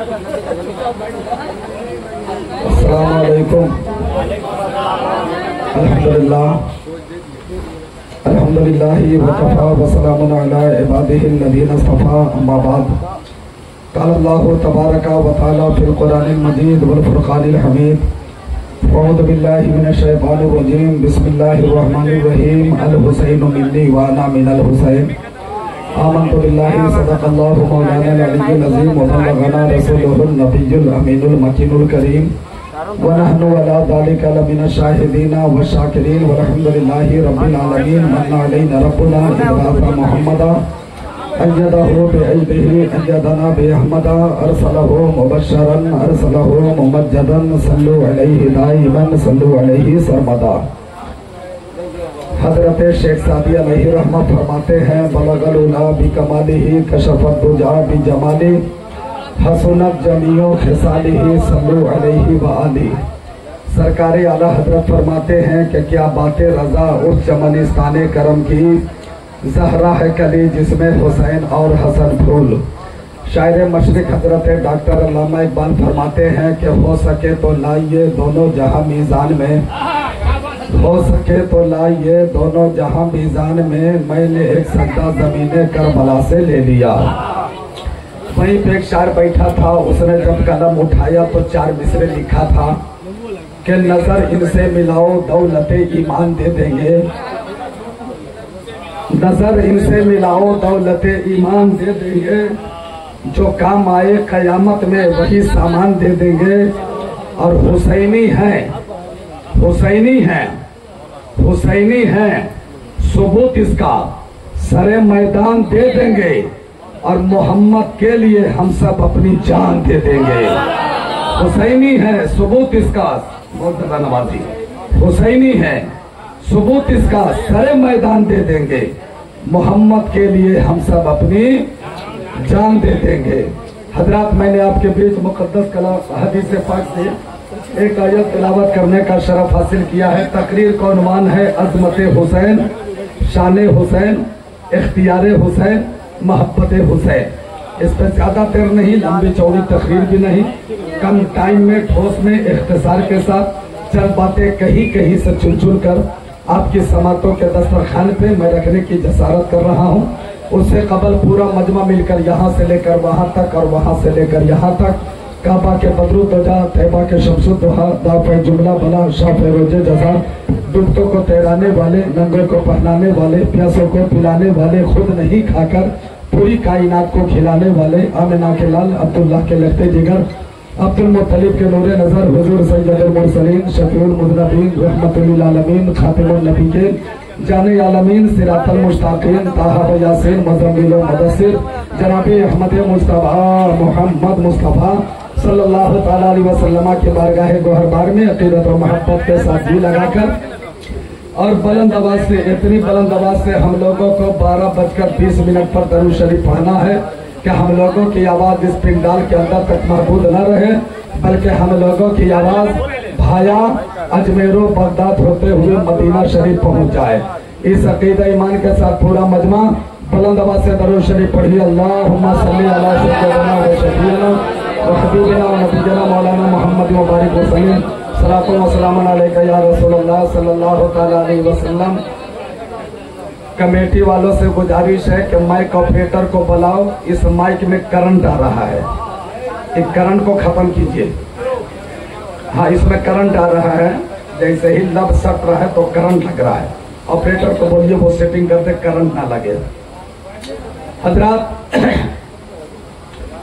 अस्सलामु अलैकुम। अल्हम्दुलिल्लाहि व कफ़ा व सलामुन अला इबादिहिल्लज़ीना इस्तफ़ा, अम्मा बाद। क़ाल अल्लाहु तबारका व तआला फ़िल क़ुरआनिल मजीद वल फ़ुरक़ानिल हमीद। अऊज़ु बिल्लाहि मिनश शैतानिर रजीम। बिस्मिल्लाहिर रहमानिर रहीम। अल हुसैनु मिन्नी व अना मिनल हुसैन। आमन्तु बिल्लाहि सदक़ल्लाहु मौलाना अलिय्युल अज़ीम व बल्लगना रसूलुहुन नबियुल अमीनुल मकीनुल करीम व नहनु अला ज़ालिका लमिनश शाहिदीना व शाकिरीन वल्हम्दुलिल्लाहि रब्बिल आलमीन। मन्ना अलैना रब्बुना इज़ मुहम्मदा अय्यदहु बिइल्मिहि अय्यदना बिअहमदा अरसलहु मुबश्शरन अरसलहु मुमज्जदन सल्लु अलैहि दाइमन सल्लु अलैहि सरमदा। हजरत शेख सादी अलैहि रहमत फरमाते हैं, बलगल उला बि कमालिही कशफत दुजा बि जमाली हसनत जमीओ खिसालिही सल्लु अलैहि व आली। सरकार आला हजरत फरमाते हैं कि क्या बातें रजा उस चमनिस्ताने करम की, जहरा है कली जिसमें हुसैन और हसन फूल। शायर मशरिक हजरत डॉक्टर अल्लामा इकबाल फरमाते हैं कि हो सके तो लाइए दोनों जहां मीज़ान में, हो सके तो लाइए दोनों जहां मीज़ान में, मैंने एक सद्दा ज़मीने करबला से ले लिया। वहीं पे एक शायर बैठा था, उसने जब कलम उठाया तो 4 मिसरे लिखा था कि नजर इनसे मिलाओ दौलते ईमान दे देंगे, नजर इनसे मिलाओ दौलते ईमान दे देंगे, जो काम आए कयामत में वही सामान दे देंगे। और हुसैनी है, हुसैनी है, हुसैनी है, सबूत इसका सरे मैदान दे देंगे, और मोहम्मद के लिए हम सब अपनी जान दे देंगे। हुसैनी है, सबूत इसका, बहुत ज्यादा नवाजी, हुसैनी है, सबूत इसका सरे मैदान दे देंगे, मोहम्मद के लिए हम सब अपनी जान दे देंगे। हजरात, मैंने आपके बीच मुकद्दस कलाम हदीस पाक से एक आयत तिलावत करने का शरफ हासिल किया है। तकरीर का उन्वान है अज़मत हुसैन, शान हुसैन, इख्तियार हुसैन, मोहब्बत हुसैन। इस पर ज्यादा देर नहीं, लंबी चौड़ी तकरीर भी नहीं, कम टाइम में ठोस में इख्तिसार के साथ चंद बातें कहीं कहीं से चुन चुन कर आपकी समातों के दस्तरखान पे मैं रखने की जसारत कर रहा हूँ। उससे कबल पूरा मजमा मिलकर यहाँ से लेकर वहाँ तक और वहाँ से लेकर यहाँ तक काबा के बदरू तजा, तैबा के शमसुद्दुहा, दाफ़े जुमला बला, शाफ़े रोजे जज़ा, डूबतों को तैराने वाले, नंगों को पहनाने वाले, प्यासों को पिलाने वाले, खुद नहीं खाकर पूरी कायनात को खिलाने वाले, आमिना के लाल, अब्दुल्लाह के लहते जिगर, अब्दुल मुत्तलिब के नूरे नजर, हुजूर सैयदुल मुरसलीन, शफीउल मुज़नबीन, रहमतुल आलमीन, खातिमुन नबीय्यीन, जाने आलमीन, सिरातल मुश्ताकीन, ताहा व यासीन, मुज़म्मिल व मुदस्सिर, जनाबे अहमद मुस्तफा मोहम्मद मुस्तफा सल्लल्लाहु तआला अलैहि वसल्लम के बारगाह गोहरबार में अकीदत और मोहब्बत के साथ जी लगाकर और बुलंद आवाज से, इतनी बुलंद आवाज से हम लोगों को 12:20 पर दरूद शरीफ पढ़ना है कि हम लोगों की आवाज इस पिंडाल के अंदर तक महबूद न रहे, बल्कि हम लोगों की आवाज भाया अजमेरो बगदाद होते हुए मदीना शरीफ पहुंच जाए। इस अकीदा ईमान के साथ पूरा मजमा बुलंद आवाज से दरूद शरीफ पढ़िए। अल्लाहुम्मा सल्ली अला सय्यिदना व शफीना व हबीबना व नबीना मौलाना मोहम्मद मुबारक वसल्लम। सलातो व सलामुन अलैका या रसूलल्लाह सल्लल्लाहु तआला अलैहि वसल्लम। कमेटी वालों से गुजारिश है कि माइक ऑपरेटर को बुलाओ, इस माइक में करंट आ रहा है, इस करंट को खत्म कीजिए। हाँ, इसमें करंट आ रहा है, जैसे ही लब सट रहा है तो करंट लग रहा है। ऑपरेटर को बोलिए वो सेटिंग कर दे, करंट ना लगे। हजरात,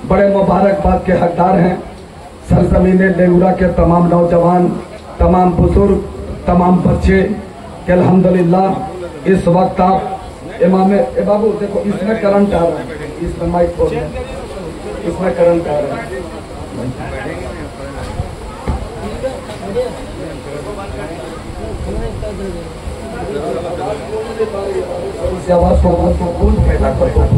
बड़े मुबारकबाद के हकदार हैं सरजमीने लेगुरा के तमाम नौजवान, तमाम बुजुर्ग, तमाम बच्चे कि अल्हम्दुलिल्लाह इस वक्त आप इमाम बाबू देखो, इसमें करंट आ रहा है, इसमें माइक खोल, इसमें करंट आ रहा है। इस आवाज को कौन पैदा करता है?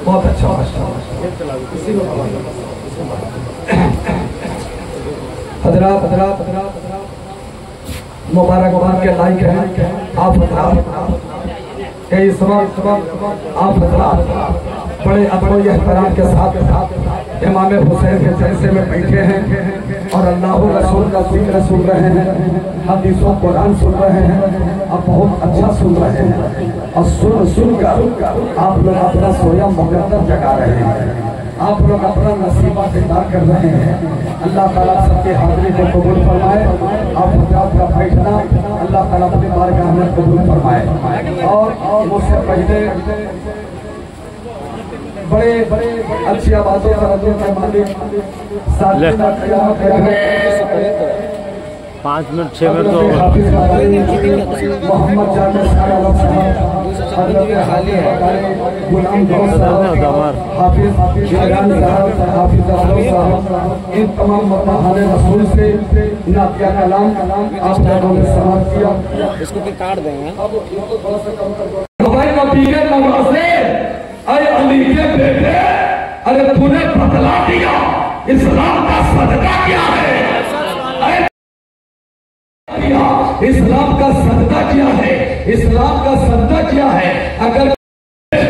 बहुत अच्छा हजरात मुबारकबाद के लायक हैं आप हजरात के इस वक्त आप हजरात बड़े अदब एहतराम के साथ इमाम हुसैन के जलसे में बैठे हैं और अल्लाह रसूल का जिक्र सुन रहे हैं, हदीसों कुरान सुन रहे हैं और बहुत अच्छा सुन रहे हैं और सुन कर आप लोग अपना सोया मुकद्दर जगा रहे हैं, आप लोग अपना नसीबा बेदार कर रहे हैं। अल्लाह ताला सबके हाजिरी को कबूल फरमाए। आप हजरात का बैठना अल्लाह ताला अपनी बारगाह में कबूल फरमाए। और मुझसे पहले बड़े अच्छी आवाजों के मालिक 5 मिनट 6 मिनट तो मोहम्मद जावेद गुलाम इन तमाम मरहले रसूल से नातिया कलाम आप लोगों ने समाप्त किया। इसको भी काट देंगे। अरे अली के बेटे, अरे तूने बतला दिया इस्लाम का सदका क्या है? इस्लाम का सदका क्या है? इस्लाम का सदका क्या है? अगर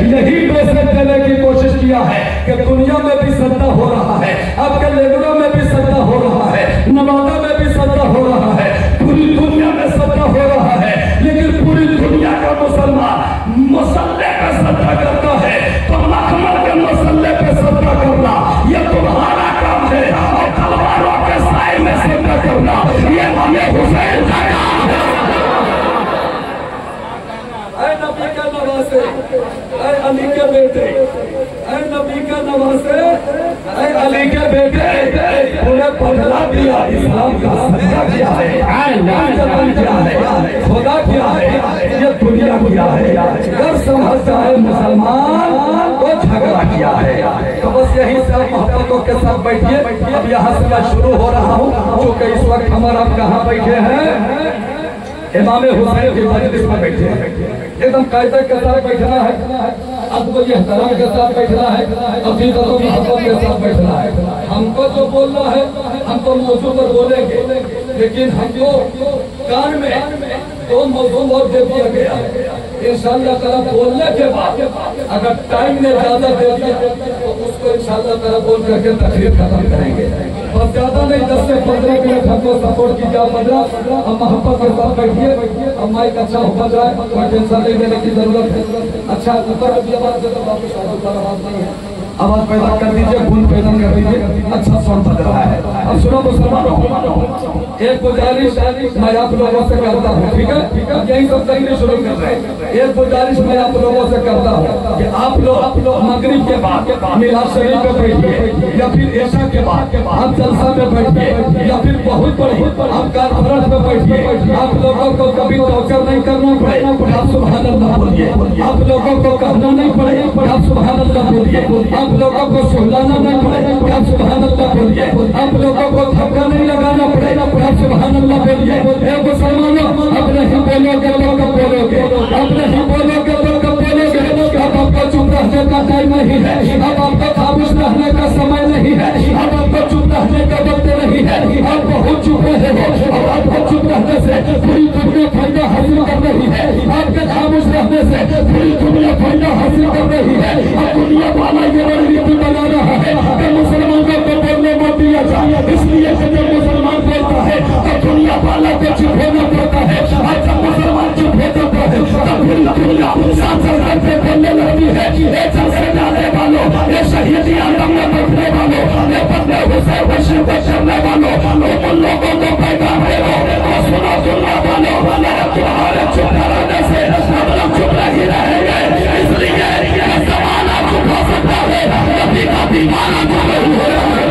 यही मैसेज देने की कोशिश किया है कि दुनिया में भी सदका हो रहा है, आपके लेबरों में भी सदका हो रहा है, नवादा में भी सदका हो रहा है, पूरी दुनिया में सदका हो रहा है, लेकिन पूरी दुनिया का मुसलमान मुसल्ले पे सदका करता है, तो मखमल के मुसल्ले पे सदका करना ये तुम्हारा काम है और तलवारों के साए में सदका करना ये हमें हुसैन का काम है। ऐ नबी के नवासे, ऐ अली के बेटे, ऐ नबी के नवासे, ऐ अली के बेटे, तूने बदला दिया इस्लाम का सदका क्या है, क्या है, खुदा क्या है, ये दुनिया क्या है। अगर समझता है मुसलमान तो झगड़ा किया है। तो बस यही सब मोहब्बतों के साथ बैठिए। अब यहाँ से मैं शुरू हो रहा हूँ, क्योंकि इस वक्त हमारा कहाँ बैठे हैं? इमाम हुसैन की मजलिस में बैठे हैं। एकदम कायदे के साथ बैठना है, अदब एहतराम के साथ बैठना है, अकीदत और मोहब्बत के साथ बैठना है। हमको जो बोलना है हम तो मौजू पर बोलेंगे, लेकिन हमको कान में 2 मौजू और दे दिया गया। इंशाअल्लाह ताला बोलने के बाद अगर टाइम ने ज्यादा दे दिया तो उसको इंशाअल्लाह ताला बोल करके तकरीर खत्म करेंगे। और ज्यादा नहीं 10 से 15 मिनट हमको सपोर्ट कीजिए। 15 हम मोहब्बत के साथ बैठिए। अब माइक अच्छा हो जाए, कोई टेंशन नहीं लेने की जरूरत है। अच्छा ऊपर भी आवाज दे दो, आवाज नहीं है, आवाज पैदा कर दीजिए, खून पैदा कर दीजिए, अच्छा साउंड बज रहा है। अब सुनो मुसलमानों, एक गुजारिश मैं आप लोगों से करता हूँ, ठीक है? यही सब तकरीर शुरू कर रहे हैं। एक गुजारिश मैं आप लोगों से करता हूँ कि आप लोग मगरिब के बाद मिलाद शरीफ पे बैठिए, या फिर ऐशा के बाद आप जलसा में बैठिए, या फिर बहुत बड़ी आप कॉन्फ्रेंस में बैठिए। आप लोगों को कभी टॉर्चर नहीं करना पड़े, आप सुभान अल्लाह बोलिए। आप लोगों को कहना नहीं पड़े, आप सुभान अल्लाह बोलिए। आप लोगों को सुलाना नहीं पड़े, आप सुभान अल्लाह बोलिए। आप लोगों को धक्का नहीं लगाना पड़े, आप सुभान अल्लाह बोलिए। मुसलमानों, अब नहीं बोलोगे तो कब बोलोगे? अब नहीं बोलोगे तो कब बोलोगे? अब आपको चुप रहने का टाइम नहीं है, अब आपको खामोश रहने का समय नहीं है, अब आपको चुप रहने का वक्त नहीं है। आप बहुत चुप रहे हो और आपको चुप रहने से पूरी दुनिया फायदा हासिल कर रही है। आपके खामोश रहने से पूरी दुनिया फायदा हासिल कर रही है। अब दुनिया वाला ये रणनीति बना रहा है कि मुसलमानों को बोलने मत दिया जाए, इसलिए जब मुसलमान बोलता है तो दुनिया वाला को चुप होना पड़ता है। और जब मुसलमान चुप हो जाता है तब फिर दुनिया सांसद से बोलने लगती है। ये जलसे जाने वालों, ये शहीदी आलम में बैठने वालों, ये बंदे हुसैन बशीर को करने वालों, उन लोगों को पैदा करो और सुनो दुनिया वालों, तुम्हारे चुप रहने से हम लोग चुप नहीं रहेंगे। इसलिए जमाना चुप हो सकता है, कभी का दीवाना चुप नहीं हो रहा है,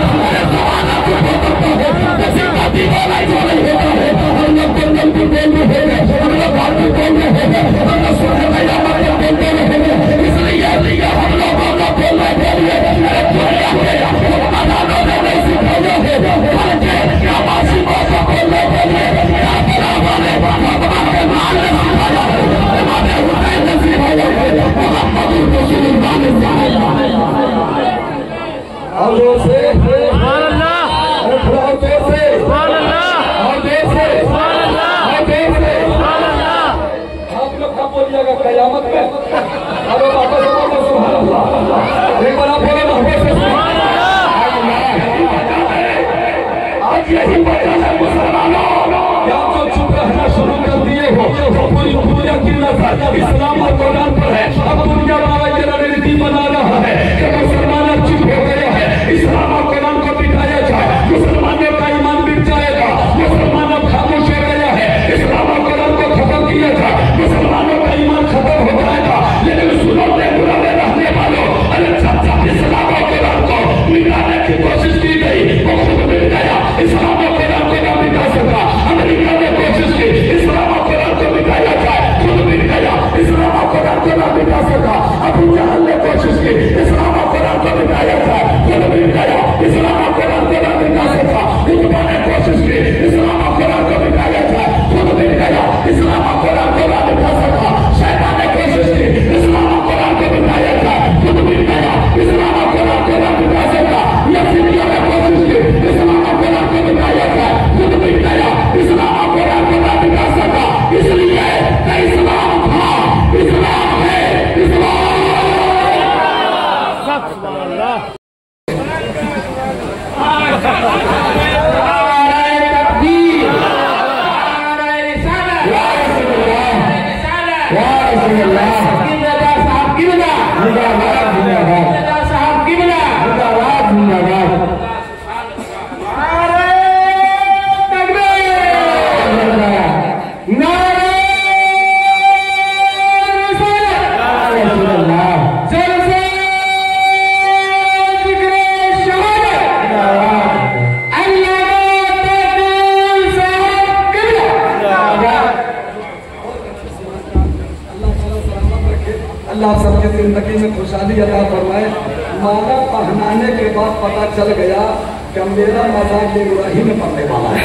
जमाना चुप हो सकता है, कभी का दीवाना जो नहीं होता है। हम लोग बंदन भी बोल रहे हैं, हम लोग बात भी बोल रहे हैं, हम लोग सुने भैया बातें बोलते रहेंगे। इसलिए हम लोगों को बोलना चाहिए। दुनिया के अदालतों ने नहीं सिखाया है, क्या बाजी इस्लाम और कुरान पर है। अब दुनिया वाला ये रणनीति बना रहा है कि मुसलमान चुप हो गया है, इस्लाम और कुरान को बिठाया जाए, मुसलमानों का ईमान बिक जाएगा। मुसलमान अब खामोश हो गया है, इस्लाम और कुरान को खत्म किया जाए, मुसलमानों का ईमान खत्म हो जाएगा। लेकिन सुनो बुरा में रहने वालों, अरे जब इस्लाम और कुरान को मिटाने की कोशिश की गई वो खुद मिल गया। इस्लाम और कुरान को न मिटा सका। अमेरिका ने कोशिश की इस्लाम और कुरान को मिटाया जाए, खुद मिल गया। इस्लाम और कुरान को न मिटा सका। अबू जहल ने कोशिश की इस्लाम और कुरान को मिटाया जाए, खुद मिल गया। इस्लाम और कुरान को न मिटा सका। उतबा ने कोशिश की इस्लाम और कुरान को मिटाया जाए, खुद मिल गया। इस्लाम और कुरान को न मिटा सका। शैतान ने कोशिश की इस्लाम और कुरान को मिटाया जाए, खुद मिल गया। इस्लाम और कुरान को न मिटा सका। यजीदियों ने कोशिश की इस्लाम और कुरान को मिटाया जाए, खुद मिल गया। इस्लाम और कुरान को न मिटा सका। इसलिए इस्लाम था, इस्लाम है, इस्लाम। अल्लाह सबके जिंदगी में खुशहाली अता फरमाए। माला पहनाने के बाद पता चल गया कि मेरा मजाक इब्राहिम में पड़ने वाला है।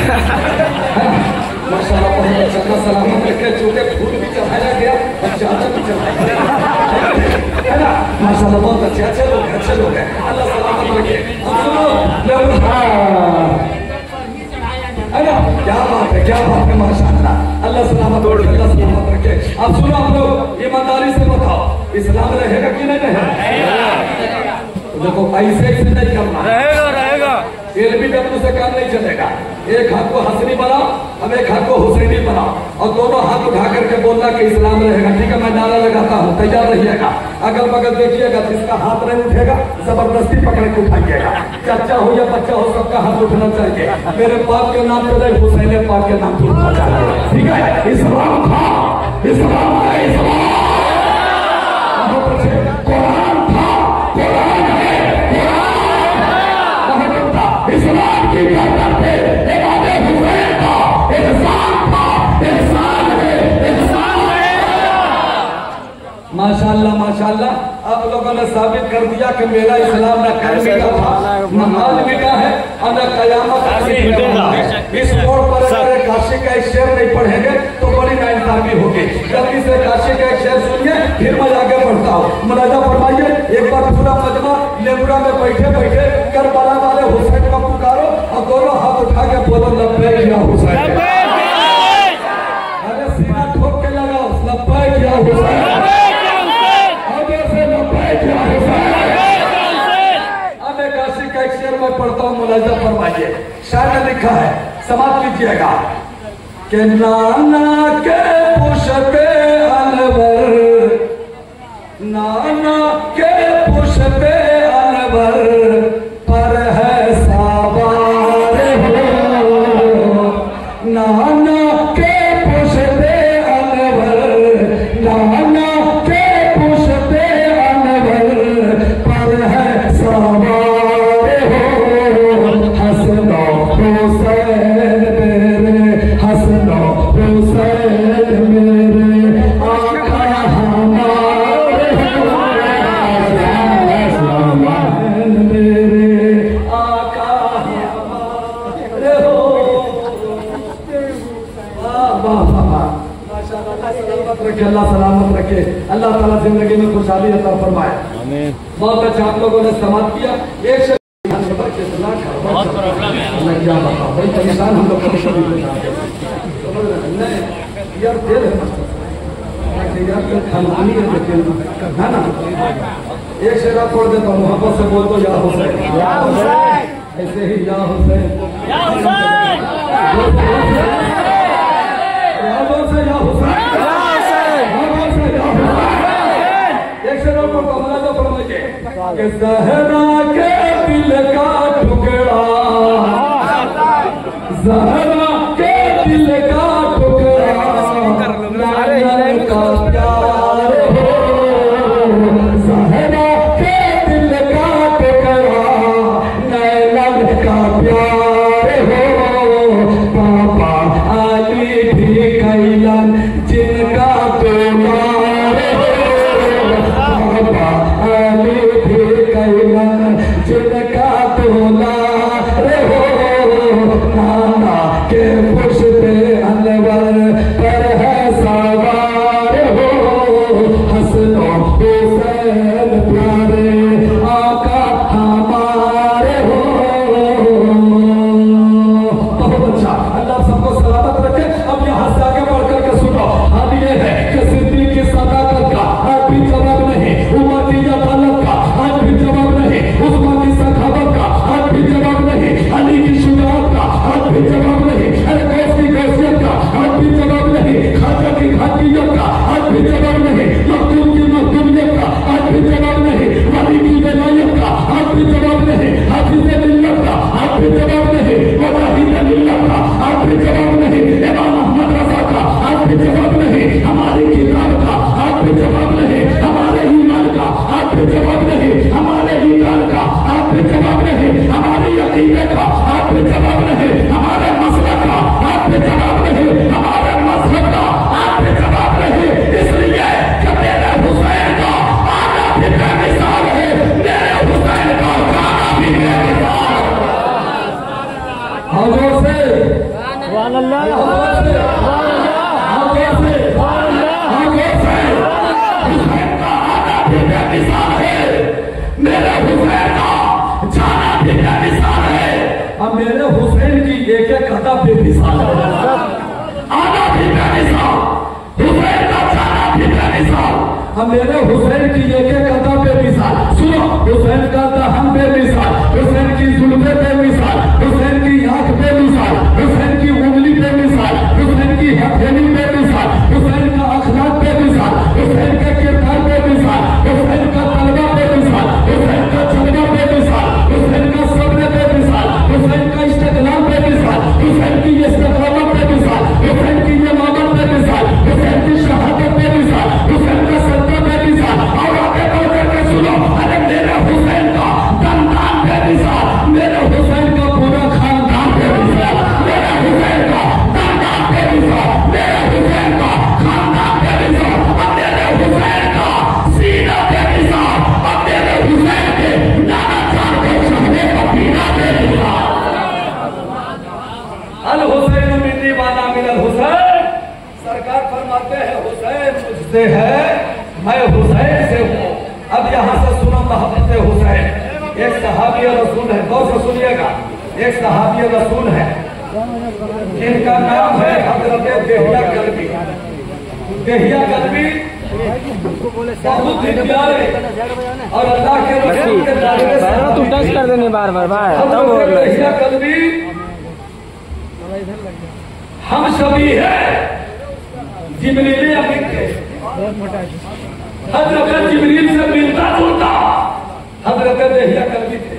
माशाल्लाह बहुत अच्छा सलामत रखे। चूंकि फूल भी चढ़ाया गया और चादर भी चढ़ाया गया, है ना? माशाल्लाह बहुत अच्छे अच्छे लोग हैं, अच्छे लोग हैं। अल्लाह सलामत रखे। है ना? क्या बात है, क्या बात है, माशाल्लाह। अल्लाह सलामत रखे, अल्लाह सलामत रखे। अब सुनो आप लोग, ईमानदारी से बताओ इस्लाम रहेगा कि नहीं रहेगा? देखो ऐसे नहीं करना, रहेगा। एलबीडब्ल्यू से काम नहीं चलेगा। एक हाथ को हसनी बनाओ, अब एक हाथ को हुसैनी बनाओ और दोनों हाथ उठा करके बोलना कि इस्लाम रहेगा। ठीक है, मैं नारा लगाता हूँ, तैयार रहिएगा। अगल बगल देखिएगा, जिसका हाथ नहीं उठेगा जबरदस्ती पकड़ के उठाइएगा। चाचा हो या बच्चा हो, सबका हाथ उठना चाहिए। मेरे बाप के नाम पे नहीं, हुसैन पाक के नाम पे उठना चाहिए। ठीक है, इस्लाम था, इस्लाम है, इस्लाम। कुरान था, कुरान है, इस्लाम की गर्दन पे इमाम हुसैन का एहसान था, एहसान है, एहसान है। माशाल्लाह माशाल्लाह, आप लोगों ने साबित कर दिया कि मेरा इस्लाम न कल मिटा था, न आज मिटा है और न कयामत मिटेगा। इस मोड़ पर अगर काशी का एक शेर नहीं पढ़ेंगे तो बड़ी नाइंसाफी होगी। जल्दी से काशी का एक शेर सुनिए, फिर मैं आगे बढ़ता हूँ। मुलाजा फरमाइए। एक बार पूरा मजमा लेमुरा में बैठे बैठे करबला वाले हुसैन को पुकारो और दोनों हाथ उठा के बोलो लब्बैक या हुसैन। अरे सीना ठोक के लगाओ, लब्बैक या हुसैन। अब एक काशी का एक शेर मैं पढ़ता हूँ, मुलाजा फरमाइए। शायर ने लिखा है, समाप्त कीजिएगा कि नाना के पुष्पे अनवर, नाना के पुष्पे अनवर पर है सवार हो, नाना के पुष्पे अनवर, नाना के पुष्पे अनवर पर है सवार हो। हसनो हुसैन मेरे, हसनो हुसैन मेरे, आका हमारे मेरे, आका हमारे हो। अल्लाह सलामत रखे, अल्लाह ताला जिंदगी में खुशहाली अता फरमाए। बहुत अच्छा आप लोगों ने समाप्त किया। एक से बहुत प्रॉब्लम है, मैं क्या बताऊं, बड़ी परेशान हम लोग कभी यार देर है यार, खानदानी है ना। एक शेरा छोड़ देता हूँ, मोहब्बत से बोल दो या हुसैन, ऐसे ही या हुसैन, या हुसैन, या हुसैन, या हुसैन, या हुसैन। मेरे हुसैन की एक एक अदा बेमिसाल है। आधा भी बेमिसाल, हुसैन का जाना भी बेमिसाल। हम मेरे हुसैन की एक एक अदा बेमिसाल। सुनो, हुसैन का दहन बेमिसाल, हुसैन की जुल्फे बेमिसाल, हुसैन की आंख बेमिसाल, हुसैन की उंगली बेमिसाल, हुसैन की हथेली बेमिसाल, हुसैन का अखलाक बेमिसाल, हुसैन का किरदार बेमिसाल, हुसैन का तलवा बेमिसाल, हुसैन का जज्बा बेमिसाल, हुसैन का सब्र बेमिसाल, हुसैन का इस्तिक़लाल बेमिसाल, हुसैन की इस्तिक़ामत बेमिसाल, हुसैन की इमामत बेमिसाल, हुसैन की शहादत बेमिसाल, हुसैन का सत्ता बेमिसाल। और आगे बढ़ करके सुनो, अरे मेरे हुसैन का दंदान बेमिसाल, मेरे हुसैन का पूरा खानदान बेमिसाल, मेरे हुसैन का दंदान बेमिसाल, मेरे हुसैन का खानदान बेमिसाल, और मेरे हुसैन का सीना बेमिसाल, और मेरे हुसैन के नाना जान को चाहने का पीना बेमिसाल। अल हुसैन मिन्नी वाला मिनल हुसैन। सरकार फरमाते हैं हुसैन मुझसे है, मैं हुसैन से हूँ। अब यहाँ से सुनो मोहब्बत हुसैन। एक सहाबी रसूल है, गौर से सुनिएगा, एक सहाबी रसूल है, इनका नाम है हजरत देहिया कल्बी। देहिया कल्बी बहुत ही प्यारे और अल्लाह के रसूल के दायरे से तू टच कर देने बार बार भाई तब हजरत देहिया कल्बी हम सभी है जिब्रील अमीन थे। हजरत जिब्रील से मिलता जुलता हजरत देहिया कल्बी थे।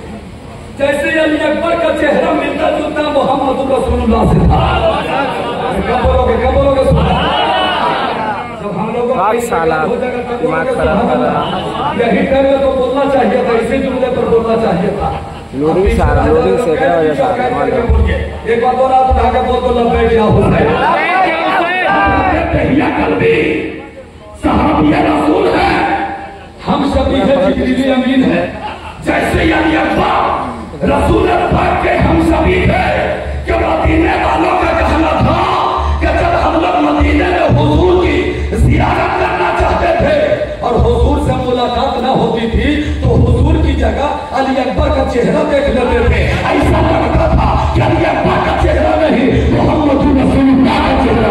जैसे अली अकबर का चेहरा मिलता जुलता मोहम्मद रसूलुल्लाह से था। कब बोलोगे जब हम लोगों को दिमाग खराब कर रहा है। यही टाइम में तो बोलना चाहिए था, इसी जुमले पर बोलना चाहिए था। लोडिंग से क्या वजह से एक बात और आप उठा के बोल दो लब्बैक या हुसैन। देहिया कल्बी सहाबिया रसूल है, हम सभी है जिब्रील अमीन है। जैसे अली अकबर रसूल पाक के हम सभी थे कि मदीने वालों का कहना था कि जब हम लोग मदीने में हुजूर की जियारत करना चाहते थे और हुजूर से मुलाकात न होती थी तो हुजूर की जगह अली अकबर का चेहरा देख लेते थे। ऐसा लगता था कि अली अकबर का चेहरा नहीं, मोहम्मद रसूलुल्लाह का चेहरा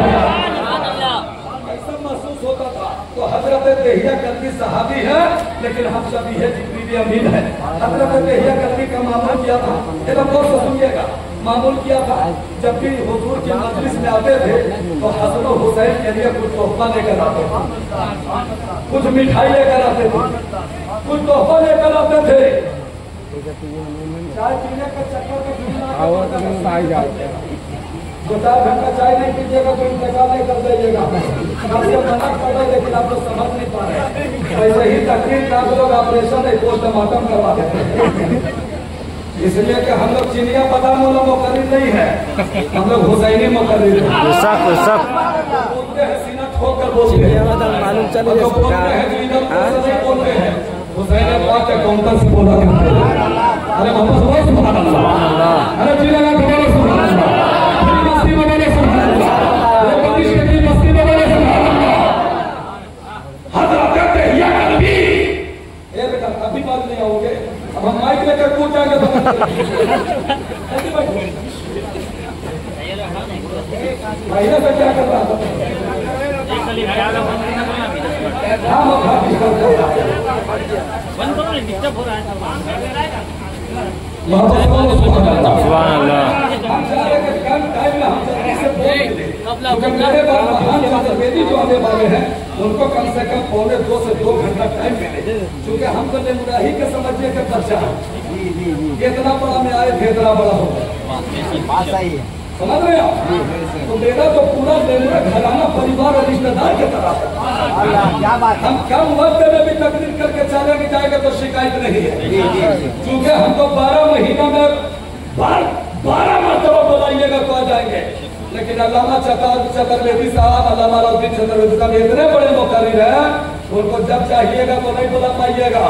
ऐसा महसूस होता था। तो हजरत देहिया कल्बी सहाबी है, लेकिन हम सभी है जिब्रील अमीन है। हजरत देहिया कल्बी का मामूल किया था, एकदम गौर से सुनिएगा, मामूल किया था। जब भी हुजूर की मजलिस में आते थे तो हसन और हुसैन के लिए कुछ तोहफा लेकर आते थे, कुछ मिठाई लेकर आते थे, कुछ तोहफा लेकर आते थे। चाय पीने का चक्कर तो 4 घंटा चाय नहीं पीजिएगा तो इंतजार नहीं कर दीजिएगा। आपसे मना कर रहे लेकिन आप लोग समझ नहीं पा रहे। वैसे ही तकलीफ आप लोग ऑपरेशन है पोस्टमार्टम करवा देते हैं, इसलिए कि हम लोग चिनिया बादाम वाला मुकर्रिर नहीं है, हम लोग हुसैनी मुकर्रिर हैं। बोलते हैं सीना ठोक कर बोलते हैं, मालूम चल बोलते हैं हुसैन पाक के काउंटर से बोला करते हैं। अरे मोहम्मद सुभान अल्लाह, अरे जी लगा के बोलो सुभान अल्लाह, मस्ती में बोलो सुभान अल्लाह, अरे बंदिश के दिल मस्ती में बोलो सुभान अल्लाह। हजरत देहिया कल्बी ये बेटा अभी बात नहीं आओगे, अब हम माइक लेकर कूद जाएंगे तो भाईया से क्या कर रहा था? डिस्टर्ब हो रहा है। जो आने वाले हैं उनको कम से कम 1.25 से 2 घंटा टाइम मिले, क्योंकि हम तो लेमुराही के समझिए का पर्चा है। इतना बड़ा में आए थे, इतना बड़ा हो गया, समझ रहे हो? तो मेरा तो पूरा लेमुरा घराना परिवार और रिश्तेदार के तरह है। हम कम वक्त में भी तकरीर करके चले भी जाएंगे तो शिकायत नहीं है, क्योंकि हम तो 12 महीना में 12 मरतबा बुलाइएगा तो आ जाएंगे। लेकिन अल्लामा चतुर्वेदी साहब, अल्लामा राउद्दीन चतुर्वेदी साहब इतने बड़े मुकर्रिर हैं, उनको जब चाहिएगा तो नहीं बुला पाइएगा,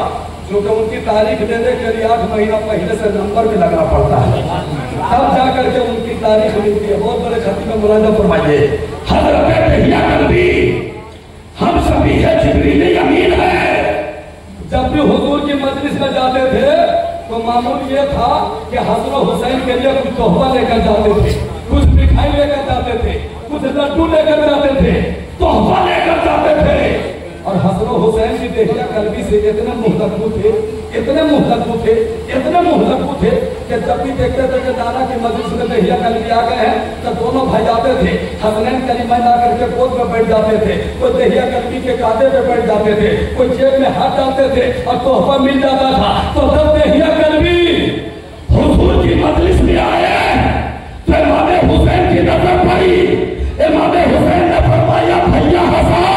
क्योंकि उनकी तारीख देने के लिए 8 महीना पहले से नंबर भी लगना पड़ता है, तब जाकर के उनकी तारीख मिलती है। बहुत बड़े खतीब में मुलाजा फरमाइए। हजरत देहिया कल्बी हम सभी है जिब्रील अमीन है। जब भी हुजूर की मजलिस में जाते थे तो तो मामूल ये था कि हसन हुसैन के लिए कुछ तोहफा लेकर जाते थे, कुछ मिठाई लेकर जाते थे, कुछ लड्डू लेकर जाते थे, तोहफा लेकर जाते थे। और हसन हुसैन की देहिया कल्बी से इतने मुहलकू थे, इतने मुहलकू थे, इतने मुहलकू थे कि जब भी देखते थे कि नाना की मस्जिद में देहिया कल्बी आ गए हैं तो दोनों भाई आते थे, हसनैन कलीमा ला करके गोद में बैठ जाते थे, कोई देहिया कल्बी के कांधे पे बैठ जाते थे, कोई जेब में हाथ डालते थे और तोहफा मिल जाता था। तो जब देहिया कल्बी हुजूर की मजलिस में आए तो इमाम हुसैन की नजर पड़ी। इमाम हुसैन ने फरमाया भैया हसन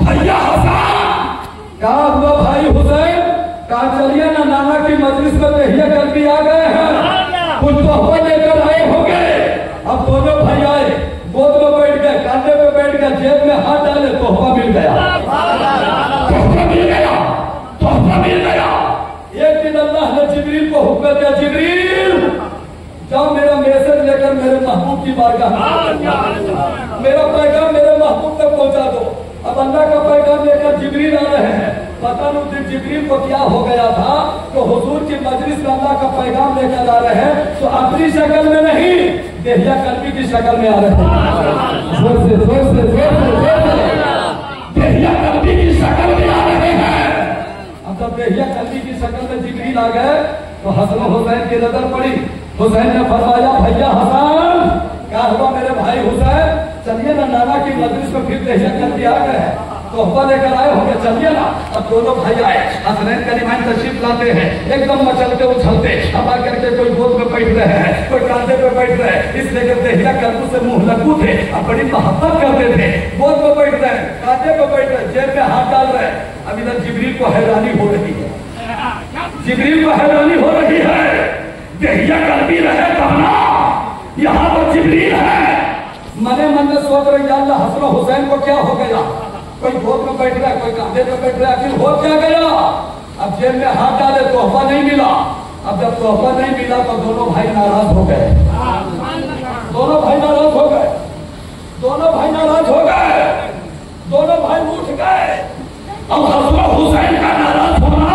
भैया हसन कहा हुआ भाई हुसैन, कहा चलिए ना नाना की मजलिस में देहिया कल्बी आ गए हैं, कुछ तोहफा लेकर आए होंगे। अब दोनों भाई आए, गोद में बैठ गए, कांधे में बैठ गए, जेब में हाथ डाले, तोहफा मिल गया, तोहफा मिल गया, तोहफा मिल गया। एक दिन अल्लाह ने जिब्रील को हुक्म दिया, जिब्रील जाओ मेरा मैसेज लेकर मेरे महबूब की बारगाह में, मेरा पैगाम मेरे महबूब तक पहुंचा दो। अब अल्लाह का पैगाम लेकर जिब्रील आ रहे हैं। पता नहीं जिब्रील को क्या हो गया था, तो हुजूर की मजलिस में अल्लाह का पैगाम लेकर आ रहे हैं तो अपनी शक्ल में नहीं, देहिया कल्बी की शक्ल में आ रहे हैं। जोर से जोर से जोर से देहिया कल्बी की शक्ल में आ रहे हैं। अब जब देहिया कल्बी की शक्ल में जिब्रील आ गए तो हसन हुसैन की नजर पड़ी। हुसैन ने फरमाया भैया हसन, क्या हुआ मेरे भाई हुसैन, चलिए ना नाना की मजलिस में फिर देहिया कल्बी आ गए हैं, तोहफा लेकर आए होंगे, चलिए ना। अब दोनों भाई आए, हसनैन कलीमा तशरीफ लाते हैं, एकदम मचलते उछलते, अब आकर के कोई गोद में बैठ रहे हैं, कोई कांधे पे बैठ रहे हैं, इसलिए कि देहिया कल्बू से मुंह लगू थे, अब बड़ी मोहब्बत करते थे। गोद में बैठ रहे हैं, कांधे पे बैठ रहे, जेब में हाथ डाल रहे हैं। अब इधर जिब्रील को हैरानी हो रही है, जिब्रील को हैरानी हो रही है, देहिया कल्बी रहे कहना, यहाँ पर जिब्रील है। मने मन में सोच रहे अल्लाह हसन हुसैन को क्या हो गया, कोई गोद में बैठ रहा है, कोई कांधे पे बैठ रहा है, आखिर हो क्या गया। अब जेब में हाथ डाले, तोहफा नहीं मिला। अब जब तोहफा नहीं मिला तो दोनों भाई नाराज हो गए, दोनों भाई नाराज हो गए, दोनों भाई नाराज हो गए, दोनों भाई उठ गए। अब हसन हुसैन का नाराज होना,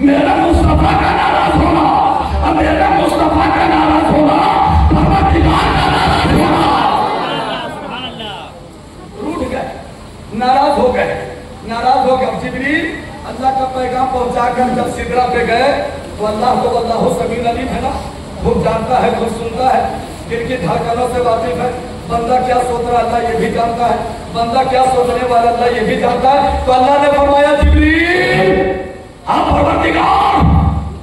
मेरा मुस्तफा का नाराज होना, अब मेरा मुस्तफा का नाराज होना, परवरदिगार का नाराज होना, रूठ गए, नाराज हो गए, नाराज हो गए। जिब्रील अल्लाह का पैगाम पहुंचाकर जब सिदरा पे गए तो अल्लाह तो अल्लाह समील अलीम है ना, खूब जानता है, खूब सुनता है, दिल की धड़कनों से वाकिफ है। बंदा क्या सोच रहा अल्लाह ये भी जानता है, बंदा क्या सोचने वाला अल्लाह ये भी जानता है। तो अल्लाह ने फरमाया जिब्रील आप परवरदिगार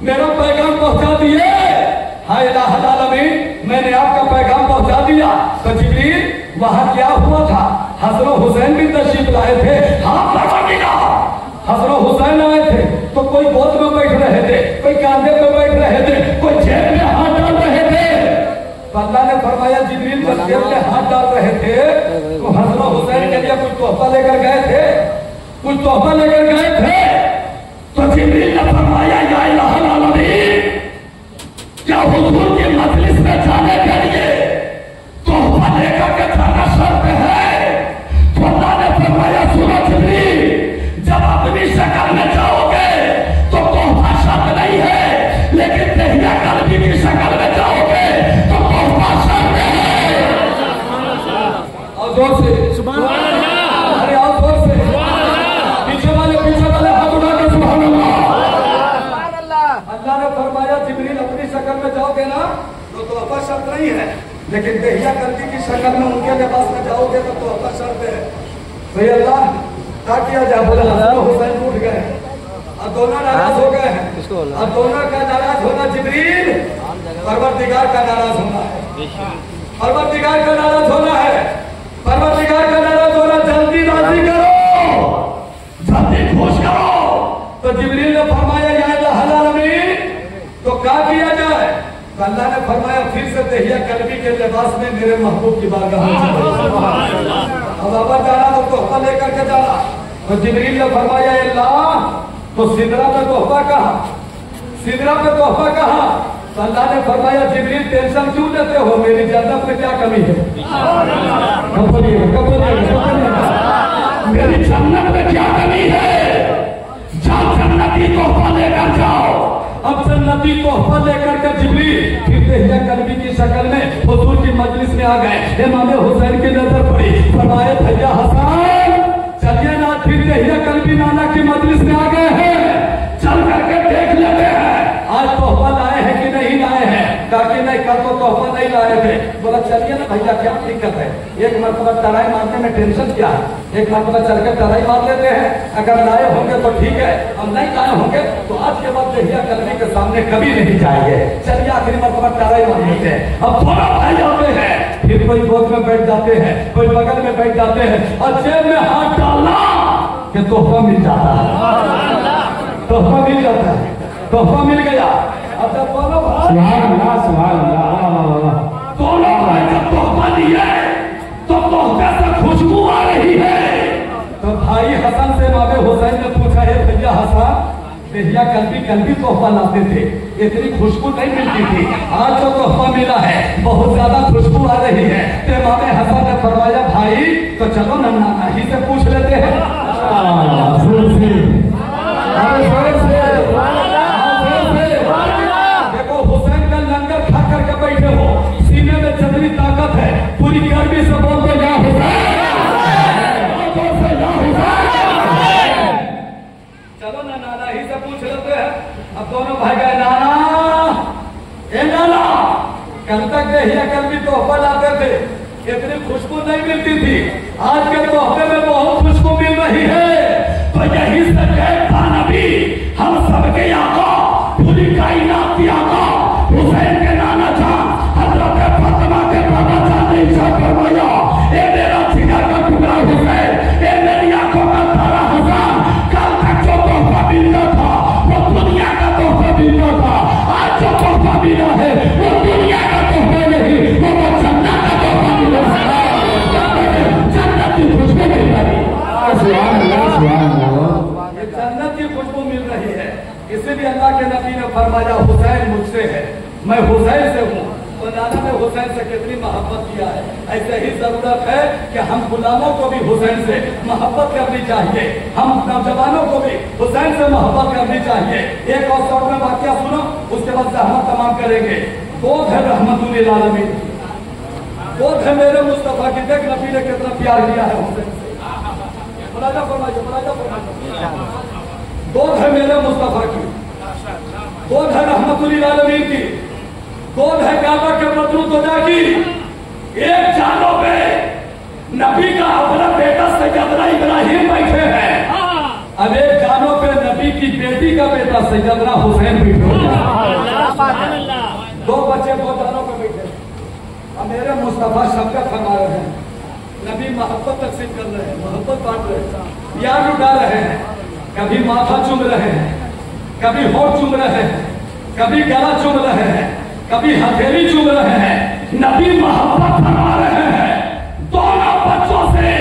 मेरा पैगाम पहुंचा दिए, हाय इलाहुल आलमीन मैंने आपका पैगाम पहुंचा दिया। तो जिब्रील वहां क्या हुआ था, हसन हुसैन भी तशरीफ लाए थे। हाँ परवरदिगार, हसन हुसैन आए थे तो कोई गोद में बैठ रहे थे, कोई कांधे पे बैठ रहे थे, कोई जेब में हाथ डाल रहे थे। तो अल्लाह ने फरमाया जिब्रील जब जेब में हाथ डाल रहे थे तो हसन हुसैन के लिए कुछ तोहफा लेकर गए थे, कुछ तोहफा लेकर गए थे। तो जिब्रील ने फरमाया या इलाहुल आलमीन, क्या हुजूर की मजलिस में जाने के लिए तोहफा लेकर के जाना शर्त है? तो अल्लाह ने फरमाया सुनो जिब्रील, जब अपनी शक्ल में जाओगे तो तोहफा शर्त नहीं है, लेकिन देहिया कल्बी की शक्ल में जाओगे तो तोहफा शर्त है। और जोर से सुभान अल्लाह, अरे और जोर से पीछे वाले हाथ उठा के सुभान अल्लाह। अल्लाह ने फरमाया जिब्रील अपनी शक्ल में जाओगे ना तो तोहफा शर्त नहीं है, लेकिन देहिया कल्बी की शक्ल में उनके लिबास में जाओगे तो तोहफा शर्त है। तो अल्लाह क्या किया जाए, बोले हसन हुसैन उठ गए और दोनों नाराज हो गए हैं। और दोनों का नाराज होना जिब्रील परवरदिगार का नाराज होना है, परवरदिगार का नाराज होना है, परवरदिगार का नाराज होना। जल्दी राजी करो, जल्दी खुश करो। तो जिब्रील ने फरमाया या इलाहुल आलमीन, तो क्या किया जाए? तो अल्लाह ने फरमाया फिर से देहिया कल्बी के लिबास में मेरे महबूब की बारगाह में अब वापस जाना तो तोहफा लेकर के जाना। तो जिब्रील ने फरमाया अल्लाह, तो सिदरा पे तोहफा कहा, सिदरा पे तोहफा कहा। तो अल्लाह ने फरमाया जिब्रील टेंशन क्यों लेते हो, मेरी जन्नत में क्या कमी है? कब बोलिएगा मेरी जन्नत में क्या कमी है? जाओ जन्नती तोहफा लेकर जाओ। अब जन्नती तोहफा लेकर के जिब्रील फिर दहिया कल्बी की शक्ल में हुजूर की मजलिस में आ गए। इमाम हुसैन की नजर पड़ी, फरमाए भैया हसन चलिए ना, फिर दहिया कल्बी नाना की मजलिस में आ गए हैं, चल करके देख लेते हैं आज तोहफा लाए हैं कि नहीं लाए हैं। काकी नहीं, कल तो तोहफा नहीं लाए थे। बोला चलिए ना भैया क्या दिक्कत है, एक मरतबा तराई मारने में टेंशन क्या है, एक मरतबा चल के तराई मार लेते हैं, अगर लाए होंगे तो ठीक है, हम नहीं लाए होंगे तो आज के बाद दहिया कल्बी के सामने कभी नहीं जाएंगे। चलिए आखिरी मरतबा तराई मार लेते हैं। अब थोड़ा भाई जाते हैं, फिर कोई गोद में बैठ जाते हैं, कोई बगल में बैठ जाते हैं और जेब में हाथ डालना कि तोहफा मिल जाता है, तोहफा मिल जाता है, तोहफा मिल गया। अब जब दोनों भाई जब तोहफा लिए तो तोहफे से खुशबू आ रही है। तो भाई हसन से इमाम हुसैन ने पूछा है भैया हसन दहिया कल्बी तोहफा लाते थे, इतनी खुशबू नहीं मिलती थी, आज जो तोहफा मिला है बहुत ज्यादा खुशबू आ रही है। तो इमाम हसन ने फरमाया भाई तो चलो ना नाना ही से पूछ लेते हैं। देखो हुसैन का लंगर खा करके बैठे हो, सीने में जितनी ताकत है पूरी गर्मी से बोल दो या हुसैन, चलो ना नाना ही से पूछ लेते हैं। अब दोनों भाई गए नाना, ए नाना कल तक दहिया कल्बी तोहफा लाते थे, इतनी खुशबू नहीं मिलती थी, आज के तोहफे में बहुत खुशबू मिल रही है। तो यही से था नबी हम सबके आका पूरी कायनात की आका हुसैन के नाना जान हजरत फातिमा के बाबा जान ने इरशाद फरमाया, ए मेरा जिगर का टुकड़ा हुसैन, ए मेरी आंखों का तारा हसन, कल तक जो तोहफा मिलता था वो दुनिया का तोहफा मिलता था, आज जो तोहफा मिला है वो दुनिया का तोहफा नहीं, वो जन्नत का तोहफा मिला है, जन्नत की खुशबू मिल रही है, जन्नत की खुशबू मिल रही है। इसीलिए अल्लाह के नबी ने फरमाया हुसैन मुझसे है, मैं हुसैन से हूँ। तो नाना ने हुसैन से कितनी मोहब्बत किया है। ऐसे ही जरूरत है कि हम गुलामों को भी हुसैन से मोहब्बत करनी चाहिए, हम नौजवानों को भी हुसैन से मोहब्बत करनी चाहिए। एक और शॉर्ट में वाकया सुनो, उसके बाद जहमत तमाम करेंगे। गोद है रहमतुल आलमीन, गोद है मेरे मुस्तफा की, देख नबी ने कितना प्यार किया है हुसैन से। गोद है मेरे मुस्तफा की, गोद है रहमतुल आलमीन की, गोद है काबा के बदरू तोजा की। एक जानो पे नबी का अपना बेटा सैयदना इब्राहिम बैठे हैं, अब एक जानो पे नबी की बेटी का बेटा सैयदना हुसैन बैठे हैं। दो बच्चे दो जानों पे बैठे, अब मेरे मुस्तफा शफकत फरमा रहे हैं, नबी मोहब्बत तकसीम कर रहे हैं, मोहब्बत बांट रहे हैं, प्यार लुटा रहे हैं, कभी माथा चूम रहे हैं, कभी होठ चूम रहे हैं, कभी गला चूम रहे हैं, कभी हथेली चूम रहे हैं। नबी मोहब्बत फरमा रहे हैं दोनों बच्चों से।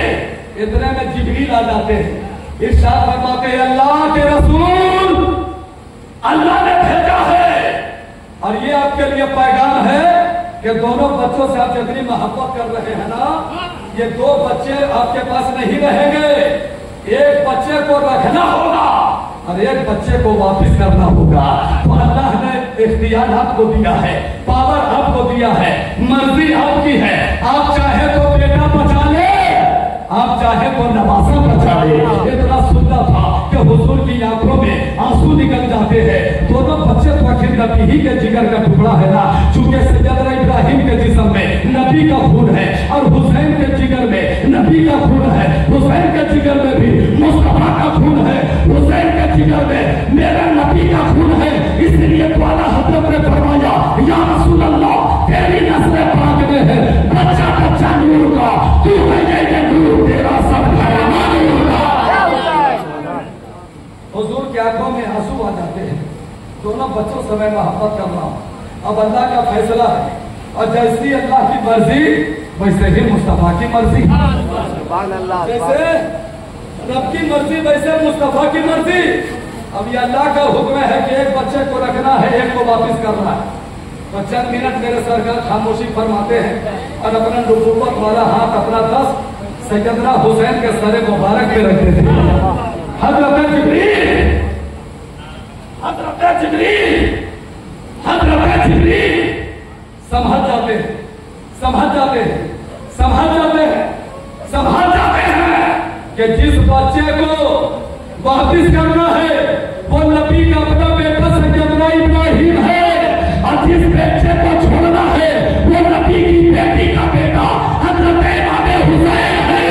इतने में जिब्रील आ जाते हैं, इरशाद फरमाते हैं अल्लाह के रसूल अल्लाह ने भेजा है और ये आपके लिए पैगाम है कि दोनों बच्चों से आप जितनी मोहब्बत कर रहे हैं ना, ये दो बच्चे आपके पास नहीं रहेंगे, एक बच्चे को रखना होगा और एक बच्चे को वापस करना होगा। तो अल्लाह ने इख्तियार आपको दिया है, पावर आपको दिया है, मर्जी आपकी है। आप चाहे तो बेटा बचा ले, आप चाहे तो नवासा बचा ले। इतना सुंदर था कि हुजूर की आंखों में आंसू निकल जाते हैं। दोनों बच्चे तो आखिर नबी ही के जिगर का टुकड़ा है ना, चूंकि सैयदना इब्राहिम के जिस्म में नबी का खून है और हुसैन के जिगर में नबी का खून है, हुसैन के जिगर में भी मुस्तफा का खून है, हुसैन के जिगर में मेरा नबी का खून है। इसलिए तो आला हज़रत ने फरमाया या रसूल अल्लाह तेरी नस्ल पाक में है बच्चा बच्चा नूर का, तू है जैसे नूर तेरा सब नूर का। हुजूर की आंखों में आंसू आ जाते हैं, दोनों बच्चों से मैं मोहब्बत कर रहा हूँ। अब अल्लाह का फैसला है और जैसी अल्लाह की मर्जी वैसे ही मुस्तफा की मर्जी, जैसे रब की मर्जी वैसे मुस्तफा की मर्जी। अब ये अल्लाह का हुक्म है कि एक बच्चे को रखना है, एक को वापस करना है। तो चंद मिनट मेरे सरकार खामोशी फरमाते हैं और अपना नबूवत वाला हाथ अपना 10 सैयदना हुसैन के सरे मुबारक पे रखते थे। हज़रत जिब्रील, हज़रत जिब्रील, हज़रत जिब्रील समझ जाते हैं, समझ जाते हैं, समझ जाते हैं, समझ जाते हैं कि जिस बच्चे को वापिस करना है वो नबी का अपना बेटा सैयदना इब्राहिम है, और जिस बच्चे को छोड़ना है वो नबी की बेटी का बेटा हज़रत इमाम हुसैन है।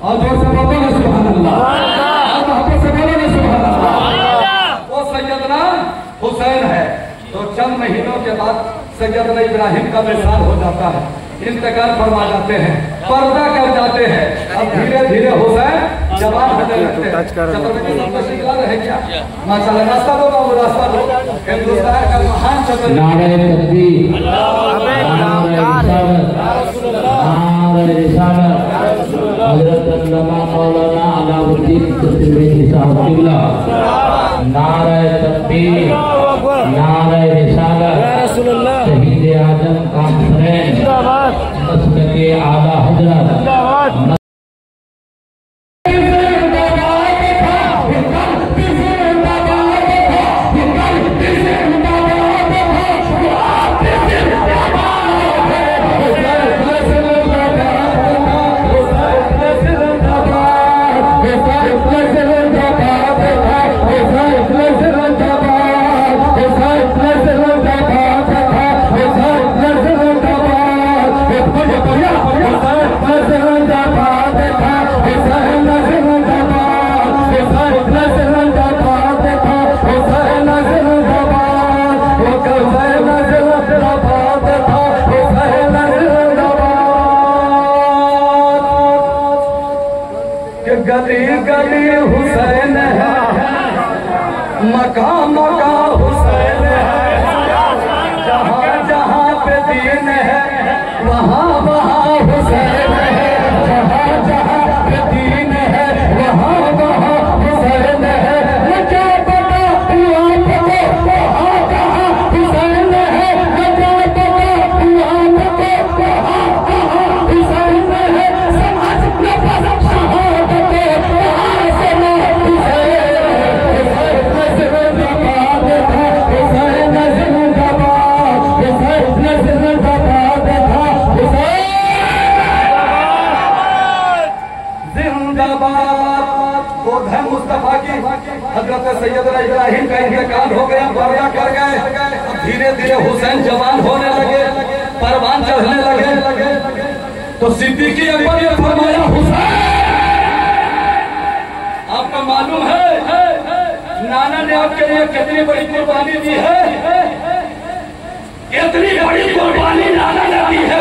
और जोर से बोलो ना सुभान अल्लाह, और मोहब्बत से बोलो ना सुभान अल्लाह। वो सैयदना हुसैन है। तो चंद महीनों के बाद सैयदना इब्राहिम का विशाल हो जाता है, इंतकाल फरमा जाते हैं, पर्दा कर जाते हैं। अब धीरे धीरे हुसैन जवान होने लगते हैं। छत्रपति सबको शिकला रहे क्या? माशाल्लाह, रास्ता दो बाबू, रास्ता दो। हिंदुस्तान का महान छत्रपति, नारे तकबीर, नारे रिसालत, हज़रत अल्लामा मौलाना अलाउद्दीन चिश्ती साहब किबला। नारे तकबीर, नारे रिसालत, शहीद आजम कामसरैन, मसलक के आला हजरत। गली गली हुसैन है, मकाम मकाम हुसैन है, जहाँ जहाँ पे दीन है वहाँ वहाँ हुसैन है, जहाँ जहाँ पे दीन है वहाँ वहाँ हुसैन है। क्या पता हुआ पता वहाँ कहाँ हुसैन है, क्या पता हुआ पता वहाँ कहाँ हुसैन है। समाज न पसंद मुस्तफा की हजरत सैयदना इब्राहिम का इंतकाल हो गया, पर्दा कर गए। धीरे धीरे हुसैन जवान होने लगे, परवान चढ़ने लगे। तो सिद्दीकी अकबर ने फरमाया, हुसैन आपको मालूम है नाना ने आपके लिए कितनी बड़ी कुर्बानी दी है, कितनी बड़ी कुर्बानी नाना ने दी है।